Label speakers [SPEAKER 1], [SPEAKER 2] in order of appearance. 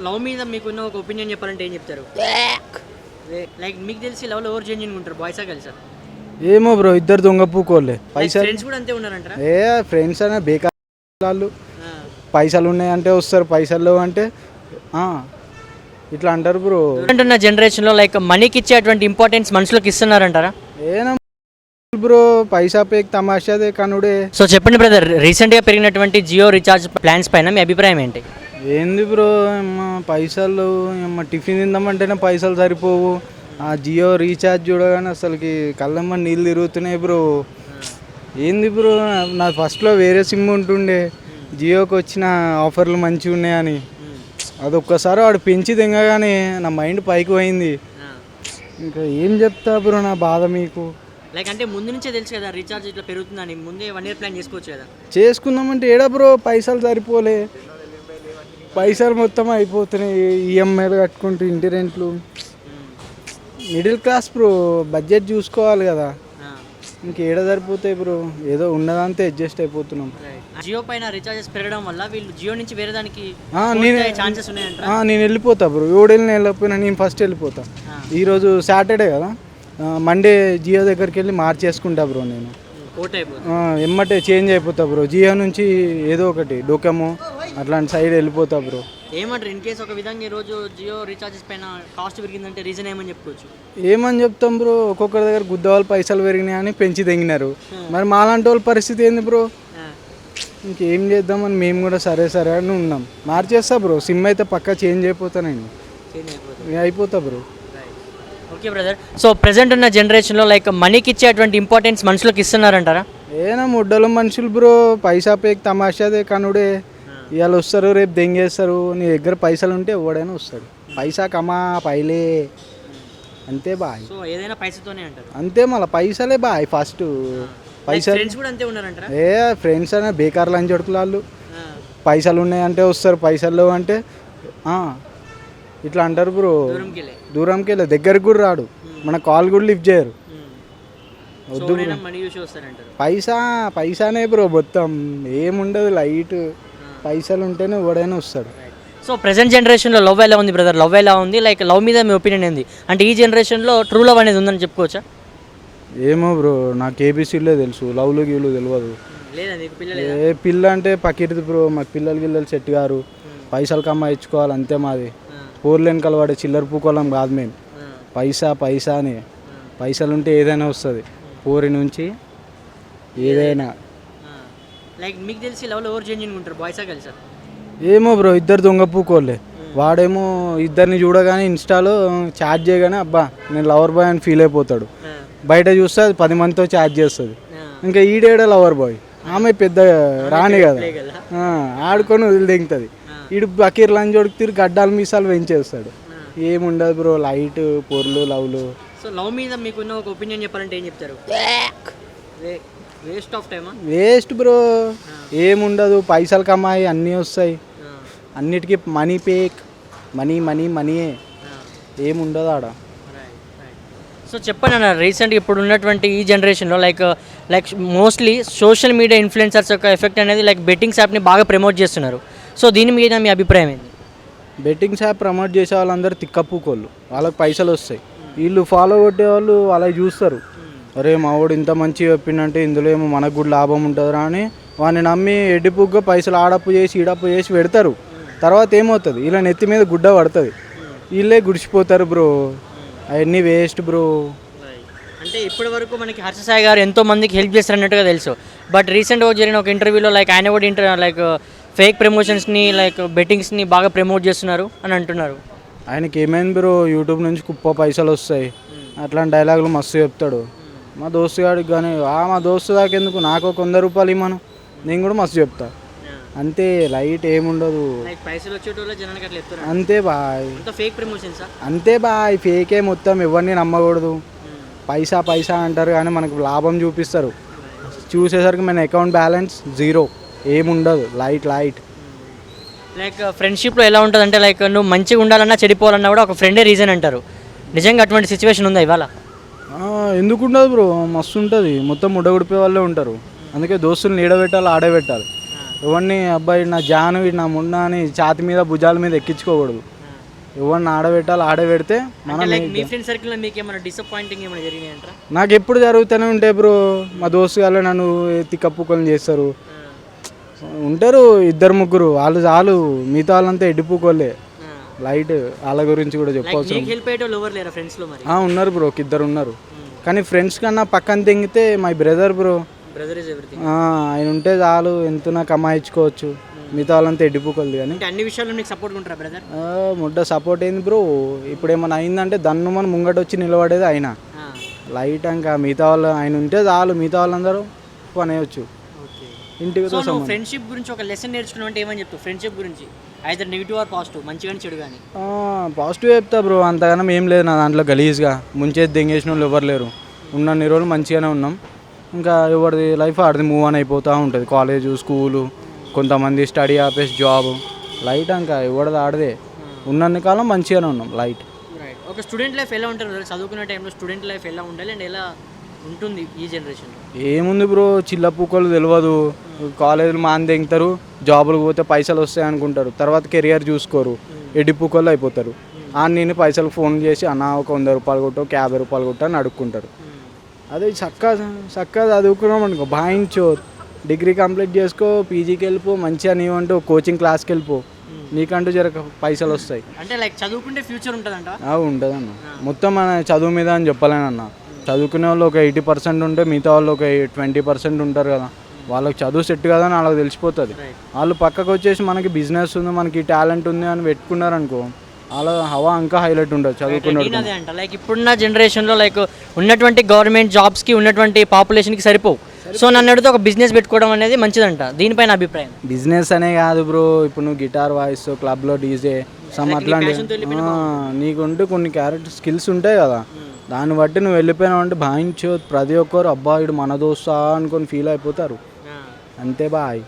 [SPEAKER 1] Love మీద మీకున్న ఒక ఒపీనియన్ చెప్పాలంటే ఏం చెప్తారు? లైక్ మీకు తెలిసి లవ్లో ఎవరు జెన్యున్‌గా ఉంటారు, బాయ్సా గర్ల్సా?
[SPEAKER 2] ఏమో బ్రో, ఇద్దరు దొంగ పూకోళ్ళే. పైసలు
[SPEAKER 1] ఫ్రెండ్స్ కూడా అంతే ఉన్నారంటారా?
[SPEAKER 2] ఫ్రెండ్స్ అనే బేకార్ వాళ్ళు.
[SPEAKER 1] ఆ,
[SPEAKER 2] పైసలు ఉన్నాయంటే వస్తారు, పైసలు లేవు అంటే ఆ, ఇట్లా అంటారు బ్రో.
[SPEAKER 1] అంటున్న జనరేషన్లో లైక్ మనీకి ఇచ్చేటువంటి ఇంపార్టెన్స్ మనుషులకు ఇస్తున్నారంటారా?
[SPEAKER 2] ఏనా బ్రో, పైసా పేక్ తమాషాదే కనుడే.
[SPEAKER 1] సో చెప్పండి బ్రదర్, రీసెంట్గా పెరిగినటువంటి జియో రీఛార్జ్ ప్లాన్స్ పైన మీ అభిప్రాయం ఏంటి?
[SPEAKER 2] ఏంది బ్రో, పైసలు టిఫిన్ తిందామంటేనే పైసలు సరిపోవు. ఆ జియో రీఛార్జ్ చూడగానే అసలుకి కళ్ళమ్మ నీళ్ళు తిరుగుతున్నాయి బ్రో. ఏంది బ్రో, నా ఫస్ట్లో వేరే సిమ్ ఉంటుండే, జియోకి వచ్చిన ఆఫర్లు మంచిగా ఉన్నాయని. అదొక్కసారి వాడు పెంచి తెంగగానే నా మైండ్ పైకి పోయింది. ఇంకా ఏం చెప్తా బ్రో నా బాధ మీకు.
[SPEAKER 1] లైక్ అంటే ముందు నుంచే తెలుసు కదా రీఛార్జ్ ఇట్లా పెరుగుతుందని, ముందే 1 year ప్లాన్ చేసుకోవచ్చు కదా.
[SPEAKER 2] చేసుకుందామంటే ఏడా బ్రో, పైసలు సరిపోలే. పైసలు మొత్తం అయిపోతున్నాయి, ఈఎంఐలు కట్టుకుంటూ, ఇంటి రెంట్లు. మిడిల్ క్లాస్ బ్రో, బడ్జెట్ చూసుకోవాలి కదా. ఇంకేడ సరిపోతాయి బ్రో, ఏదో ఉన్నదంతా అడ్జస్ట్ అయిపోతున్నాం.
[SPEAKER 1] జియో పైన రీఛార్జెస్ పెరగడం వల్ల వీళ్ళు జియో నుంచి వేరే దానికి ఛాన్సెస్ ఉన్నాయంట.
[SPEAKER 2] నేను వెళ్ళిపోతా బ్రో, ఏడేళ్ళు వెళ్ళిపోయినా నేను ఫస్ట్ వెళ్ళిపోతా. ఈరోజు సాటర్డే కదా, మండే జియో దగ్గరికి వెళ్ళి మార్చేసుకుంటా బ్రో. నేను ఎమ్మటే చేంజ్ అయిపోతా బ్రో, జియో నుంచి ఏదో ఒకటి డోకమో అట్లాంటి సైడ్ వెళ్ళిపోతా బ్రో.
[SPEAKER 1] ఏమంటారు ఇన్ కేసు ఒక విధంగా ఈరోజు జియో రీఛార్జెస్ పైన కాస్ట్ పెరిగిందంటే రీజన్ ఏమని చెప్పుకోవచ్చు?
[SPEAKER 2] ఏమని చెప్తాం బ్రో, ఒక్కొక్కరి దగ్గర గుద్దవాళ్ళు పైసలు పెరిగినాయి అని పెంచి తెంగినారు. మరి మాలాంటి వాళ్ళ పరిస్థితి ఏంది బ్రో? ఇంకేం చేద్దామని మేము కూడా సరే సరే అని ఉన్నాం. మార్చేస్తా బ్రో, సిమ్ అయితే పక్కా చేంజ్ అయిపోతా, నేను అయిపోతా bro.
[SPEAKER 1] Okay brother, so present ఉన్న జనరేషన్లో లైక్ మనీకి ఇచ్చేటువంటి ఇంపార్టెన్స్ మనుషులకు ఇస్తున్నారంటారా?
[SPEAKER 2] ఏనా ముడ్డలు మనుషులు బ్రో, పైసా పేక్ తమాషాదే కనుడే. ఇవాళ వస్తారు, రేపు దెంగేస్తారు. నీ దగ్గర పైసలు ఉంటే ఎవడైనా వస్తాడు. పైసా కమా పైలే, అంతే బాయ్.
[SPEAKER 1] సో ఏదైనా పైసతోనే అంటారు.
[SPEAKER 2] అంతే, మళ్ళీ పైసలే బాయ్ ఫస్ట్. పైసలు
[SPEAKER 1] ఫ్రెండ్స్ కూడా అంతే ఉన్నారంటారా?
[SPEAKER 2] ఫ్రెండ్స్ అనే బేకార్ లంచ్ కొడుకులు వాళ్ళు. పైసలు ఉన్నాయంటే వస్తారు, పైసలు లేవు అంటే ఇట్లా అంటారు బ్రో. దూరంకి వెళ్ళే, దగ్గరికి కూడా రాడు, మన కాల్ కూడా లిఫ్ట్ చేయరు. వద్దు, పైసానే బ్రో మొత్తం, ఏముండదు లైట్. పైసలు ఉంటేనే ఎవడైనా వస్తాడు.
[SPEAKER 1] సో ప్రెసెంట్ జనరేషన్లో లవ్ ఎలా ఉంది బ్రదర్? లవ్ ఎలా ఉంది? లైక్ లవ్ మీద మీ ఒపీనియన్ ఏంది? అంటే ఈ జనరేషన్లో ట్రూ లవ్ అనేది ఉందని చెప్పుకోవచ్చా?
[SPEAKER 2] ఏమో బ్రో, నాకు ఏబీసీలే తెలుసు, లవ్లు గీలు తెలియదు. ఏ పిల్ల అంటే పకిరిది బ్రో, మాకు పిల్లలు సెట్ గారు, పైసలు కమ్మ ఇచ్చుకోవాలి అంతే. మాది పోర్లేని కలవాడే చిల్లర పూకోలం కాదు మేము. పైసా అని, పైసలు ఉంటే ఏదైనా వస్తుంది, పోరి నుంచి ఏదైనా.
[SPEAKER 1] లైక్ మీకు తెలిసి లవ్లో ఎవరు జెన్యున్‌గా ఉంటారు, బాయ్సా గర్ల్సా?
[SPEAKER 2] ఏమో బ్రో, ఇద్దరు దొంగ పూకోళ్ళే. వాడేమో ఇద్దరిని చూడగానే ఇన్స్టాలో చాట్ చేయగానే అబ్బా నేను లవర్ బాయ్ అని ఫీల్ అయిపోతాడు. బయట చూస్తే అది 10 మందితో చాట్ చేస్తుంది. ఇంకా ఈడేడ లవర్ బాయ్, ఆమె పెద్ద రాణి కదా, ఆడుకొని వదిలిదెంగుతుంది. ఈడు బకీర్ లంచ్ తిరిగి గడ్డాలు మీసాలు పెంచేస్తాడు. ఏముండదు బ్రో, లైట్ పొర్లు లవ్లు.
[SPEAKER 1] సో లవ్ మీద మీకున్న ఒక ఒపీనియన్ చెప్పాలంటే ఏం చెప్తారు? వేస్ట్ ఆఫ్ టైమా?
[SPEAKER 2] వేస్ట్ బ్రో, ఏముండదు. పైసలు కమ్మాయి అన్నీ వస్తాయి, అన్నిటికీ మనీ పేక్, మనీయే, ఏముండదు ఆడ.
[SPEAKER 1] సో చెప్పండి అన్న, రీసెంట్గా ఇప్పుడు ఉన్నటువంటి ఈ జనరేషన్లో like mostly social media influencers యొక్క ఎఫెక్ట్ అనేది లైక్ బెట్టింగ్స్ యాప్ని బాగా ప్రమోట్ చేస్తున్నారు. సో దీని మీద మీ అభిప్రాయం ఏంటి?
[SPEAKER 2] బెట్టింగ్స్ యాప్ ప్రమోట్ చేసే వాళ్ళందరూ తిక్కప్పుకోళ్ళు, వాళ్ళకి పైసలు వస్తాయి. వీళ్ళు ఫాలో కొట్టేవాళ్ళు అలా చూస్తారు, అరే మావాడు ఇంత మంచిగా చెప్పిందంటే ఇందులో ఏమో మనకు కూడా లాభం ఉంటుందిరా అని వాడిని నమ్మి ఎడ్డిపుగ్గా పైసలు ఆడప్పు చేసి ఈడప్పు చేసి పెడతారు. తర్వాత ఏమవుతుంది, వీళ్ళ నెత్తి మీద గుడ్డ పడుతుంది, వీళ్ళే గుడిచిపోతారు బ్రో. అవన్నీ వేస్ట్ బ్రో.
[SPEAKER 1] అంటే ఇప్పటి వరకు మనకి హర్ష సాయి గారు ఎంతో మందికి హెల్ప్ చేస్తారన్నట్టుగా తెలుసు. బట్ రీసెంట్గా జరిగిన ఒక ఇంటర్వ్యూలో లైక్ ఆయన కూడా లైక్ ఫేక్ ప్రమోషన్స్ని లైక్ బెట్టింగ్స్ని బాగా ప్రమోట్ చేస్తున్నారు అని అంటున్నారు.
[SPEAKER 2] ఆయనకి ఏమైంది బ్రో, యూట్యూబ్ నుంచి కుప్ప పైసలు వస్తాయి అట్లాంటి డైలాగులు మస్తు చెప్తాడు. మా దోస్తు గాడికి కానీ మా దోస్తు దాకెందుకు, నాకు ఒక 100 రూపాయలు ఇమ్మను, నేను కూడా మస్తు చెప్తా. అంతే, లైట్ ఏముండదు. అంతే బాయ్, అంతే బాయ్, ఫేకే మొత్తం. ఎవరిని నమ్మకూడదు. పైసా అంటారు కానీ మనకు లాభం చూపిస్తారు, చూసేసరికి మన అకౌంట్ బ్యాలెన్స్ 0, ఏముండదు. లైట్
[SPEAKER 1] లైక్ ఫ్రెండ్షిప్లో ఎలా ఉంటుంది అంటే లైక్ నువ్వు మంచిగా ఉండాలన్నా చెడిపోవాలన్నా కూడా ఒక ఫ్రెండే రీజన్ అంటారు. నిజంగా అటువంటి సిచ్యువేషన్ ఉందా ఇవాళ?
[SPEAKER 2] ఎందుకు ఉండదు బ్రో, మస్తు ఉంటుంది. మొత్తం ముడగొడిపోయే వాళ్ళే ఉంటారు. అందుకే దోస్తులు నీడబెట్టాలి, ఆడబెట్టాలి. ఎవరిని అబ్బాయి నా జాను నా మున్నా అని ఛాతి మీద భుజాల మీద ఎక్కించుకోకూడదు. ఎవరిని ఆడబెట్టాలి ఆడబెడితే మనం
[SPEAKER 1] లైక్ మీ ఫ్రెండ్ సర్కిల్లో మీకు ఏమైనా డిసప్పాయింటింగ్ ఏమైనా జరిగినాయి అంటారా?
[SPEAKER 2] నాకు ఎప్పుడు జరుగుతూనే ఉంటాయి బ్రో. మా దోస్తు గారు నన్ను తిక్కప్పుకొని చేస్తారు. ఉంటారు 2-3 వాళ్ళు చాలు, మిగతా వాళ్ళంతా ఎడ్డిపుకోలే. లైట్ వాళ్ళ గురించి కూడా చెప్పవచ్చు.
[SPEAKER 1] హెల్ప్ అయ్యేటోళ్ళు ఎవరు లేరా ఫ్రెండ్స్లో మరి?
[SPEAKER 2] ఉన్నారు బ్రో, 2 ఉన్నారు. కానీ ఫ్రెండ్స్ కన్నా పక్కన తెంగితే my brother bro.
[SPEAKER 1] Brother is everything.
[SPEAKER 2] ఆయన ఉంటే చాలు, ఎంతనా కమాయించుకోవచ్చు. మిగతా వాళ్ళంతా ఎడ్డిపుకోలేదు. కానీ
[SPEAKER 1] అంటే అన్ని విషయాల్లో మీకు సపోర్ట్ ఉంటారా బ్రదర్?
[SPEAKER 2] ముడ్డ సపోర్ట్ అయింది బ్రో. ఇప్పుడు ఏమైనా అయిందంటే దన్ను మనం ముంగట వచ్చి నిలబడేది ఆయన. లైట్ ఇంకా మిగతా వాళ్ళు ఆయన ఉంటే చాలు, మిగతా వాళ్ళందరూ పని అయ్యొచ్చు. ఇంటికి
[SPEAKER 1] సో నువ్వు ఫ్రెండ్షిప్ గురించి ఒక లెసన్ నేర్చుకున్నావు అంటే ఏమని చెప్తావు ఫ్రెండ్షిప్ గురించి? అయితే నెగిటివ్ ఆర్ పాజిటివ్, మంచి కానీ చెడు కానీ?
[SPEAKER 2] పాజిటివ్ చెప్తా బ్రో. అంతగానం ఏం లేదు నా దాంట్లో. గలీజ్గా ముంచేది దెంగేసిన వాళ్ళు ఎవరు లేరు. ఉన్నన్ని రోజులు మంచిగానే ఉన్నాం. ఇంకా ఎవరిది లైఫ్ ఆడిది మూవ్ ఆన్ అయిపోతూ ఉంటుంది. కాలేజు, స్కూలు, కొంతమంది స్టడీ ఆపేసి జాబ్. లైట్ ఇంకా ఎవరిది ఆడదే. ఉన్నన్ని కాలం మంచిగానే ఉన్నాం. లైట్.
[SPEAKER 1] రైట్. ఒక స్టూడెంట్ లైఫ్ ఎలా ఉంటుంది? చదువుకునే టైంలో స్టూడెంట్ లైఫ్ ఎలా ఉండాలి అండ్ ఎలా ఉంటుంది ఈ జనరేషన్లో? ఏముంది
[SPEAKER 2] బ్రో, చిల్ల పూకలు తెలియదు. కాలేజీలు మాని తెంగుతారు, జాబులకు పోతే పైసలు వస్తాయి అనుకుంటారు. తర్వాత కెరియర్ చూసుకోరు, ఎడ్డిపూకలు అయిపోతారు. నేను పైసలు ఫోన్ చేసి అన్న ఒక 100 రూపాయలు కొట్టు, 50 రూపాయలు కొట్టు అని అడుక్కుంటారు. అదే చక్కగా చదువుకున్నాం అనుకో, భాయించో, డిగ్రీ కంప్లీట్ చేసుకో, పీజీకి వెళ్ళిపో, మంచిగా నీవంటూ కోచింగ్ క్లాస్కి వెళ్ళిపో, నీకంటూ జర పైసలు వస్తాయి.
[SPEAKER 1] అంటే లైక్ చదువుకుంటే ఫ్యూచర్ ఉంటుందంట?
[SPEAKER 2] ఉంటుందన్న. మొత్తం మన చదువు మీద అని చెప్పలేనన్న. చదువుకునే వాళ్ళు ఒక 80% ఉంటే మిగతా వాళ్ళు ఒక 20% ఉంటారు కదా. వాళ్ళకి చదువు సెట్ కదా అని వాళ్ళకి తెలిసిపోతుంది. వాళ్ళు పక్కకు వచ్చేసి మనకి బిజినెస్ ఉంది, మనకి టాలెంట్ ఉంది అని పెట్టుకున్నారనుకో, వాళ్ళ హవా ఇంకా హైలైట్ ఉంటుంది చదువుకున్నారు.
[SPEAKER 1] అదే అంట లైక్ ఇప్పుడున్న జనరేషన్లో లైక్ ఉన్నటువంటి గవర్నమెంట్ జాబ్స్కి ఉన్నటువంటి పాపులేషన్కి సరిపోవు. సో నన్ను అడిగితే ఒక బిజినెస్ పెట్టుకోవడం అనేది మంచిదంట. దీనిపైన అభిప్రాయం?
[SPEAKER 2] బిజినెస్ అనే కాదు బ్రో, ఇప్పుడు నువ్వు గిటార్ వాయిస్, క్లబ్లో డీజే సమ్ అట్లాంటి నీకుంటూ కొన్ని క్యారెక్టర్ స్కిల్స్ ఉంటాయి కదా, దాన్ని బట్టి నువ్వు వెళ్ళిపోయినావు అంటే భావించు ప్రతి ఒక్కరు అబ్బాయిడు మన దోస్తా అనుకొని ఫీల్ అయిపోతారు. అంతే బాయ్.